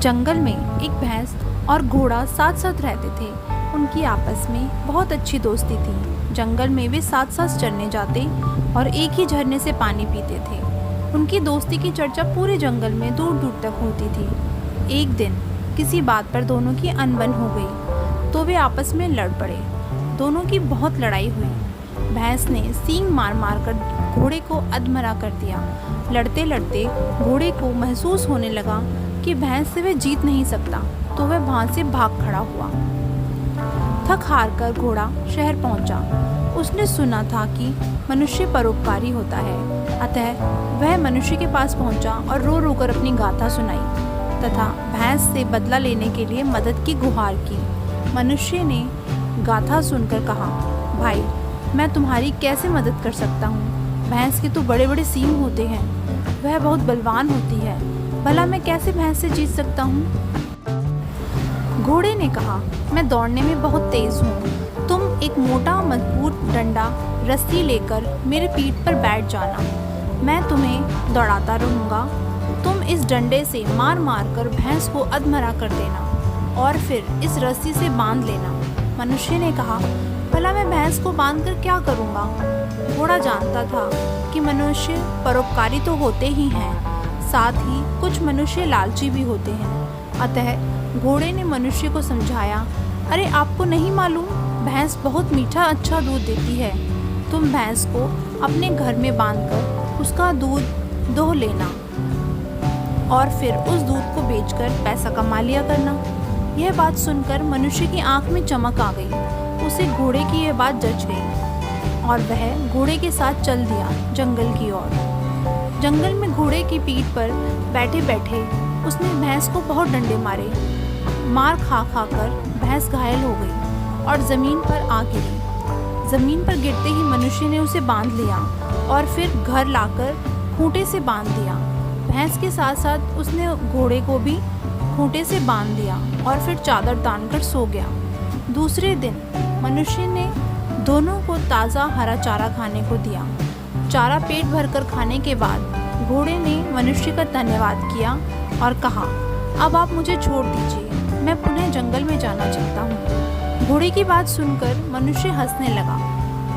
जंगल में एक भैंस और घोड़ा साथ साथ रहते थे। उनकी आपस में बहुत अच्छी दोस्ती थी। जंगल में वे साथ साथ चरने जाते और एक ही झरने से पानी पीते थे। उनकी दोस्ती की चर्चा पूरे जंगल में दूर दूर तक होती थी। एक दिन किसी बात पर दोनों की अनबन हो गई तो वे आपस में लड़ पड़े। दोनों की बहुत लड़ाई हुई। भैंस ने सींग मार मार कर घोड़े को अधमरा कर दिया। लड़ते लड़ते घोड़े को महसूस होने लगा कि भैंस से वह जीत नहीं सकता, तो वह वहाँ से भाग खड़ा हुआ। थक हार कर घोड़ा शहर पहुँचा। उसने सुना था कि मनुष्य परोपकारी होता है, अतः वह मनुष्य के पास पहुँचा और रो रो कर अपनी गाथा सुनाई तथा भैंस से बदला लेने के लिए मदद की गुहार की। मनुष्य ने गाथा सुनकर कहा, भाई मैं तुम्हारी कैसे मदद कर सकता हूँ? भैंस के तो बड़े बड़े सींग होते हैं, वह बहुत बलवान होती है, भला मैं कैसे भैंस से जीत सकता हूँ? घोड़े ने कहा, मैं दौड़ने में बहुत तेज हूँ। तुम एक मोटा मजबूत डंडा रस्सी लेकर मेरे पीठ पर बैठ जाना, मैं तुम्हें दौड़ाता रहूँगा। तुम इस डंडे से मार मार कर भैंस को अधमरा कर देना और फिर इस रस्सी से बांध लेना। मनुष्य ने कहा, भला मैं भैंस को बांध कर क्या करूँगा? घोड़ा जानता था कि मनुष्य परोपकारी तो होते ही हैं, साथ ही कुछ मनुष्य लालची भी होते हैं। अतः घोड़े ने मनुष्य को समझाया, अरे आपको नहीं मालूम, भैंस बहुत मीठा अच्छा दूध देती है। तुम भैंस को अपने घर में बांधकर उसका दूध दोह लेना और फिर उस दूध को बेचकर पैसा कमा लिया करना। यह बात सुनकर मनुष्य की आंख में चमक आ गई। उसे घोड़े की यह बात जच गई और वह घोड़े के साथ चल दिया जंगल की ओर। जंगल में घोड़े की पीठ पर बैठे बैठे उसने भैंस को बहुत डंडे मारे। मार खा खा कर भैंस घायल हो गई और ज़मीन पर आ गिरी। ज़मीन पर गिरते ही मनुष्य ने उसे बांध लिया और फिर घर लाकर खूंटे से बांध दिया। भैंस के साथ साथ उसने घोड़े को भी खूंटे से बांध दिया और फिर चादर तानकर सो गया। दूसरे दिन मनुष्य ने दोनों को ताज़ा हरा चारा खाने को दिया। चारा पेट भरकर खाने के बाद घोड़े ने मनुष्य का धन्यवाद किया और कहा, अब आप मुझे छोड़ दीजिए, मैं पुनः जंगल में जाना चाहता हूँ। घोड़े की बात सुनकर मनुष्य हंसने लगा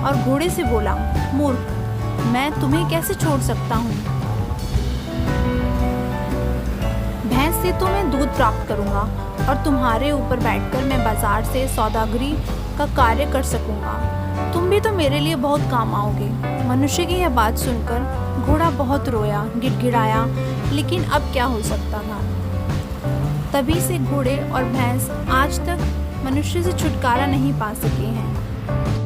और घोड़े से बोला, मूर्ख, मैं तुम्हें कैसे छोड़ सकता हूँ? भैंस से तो मैं दूध प्राप्त करूँगा और तुम्हारे ऊपर बैठकर मैं बाजार से सौदागरी का कार्य कर सकूँगा। तुम भी तो मेरे लिए बहुत काम आओगे। मनुष्य की यह बात सुनकर घोड़ा बहुत रोया, गिड़गिड़ाया, लेकिन अब क्या हो सकता था। तभी से घोड़े और भैंस आज तक मनुष्य से छुटकारा नहीं पा सके हैं।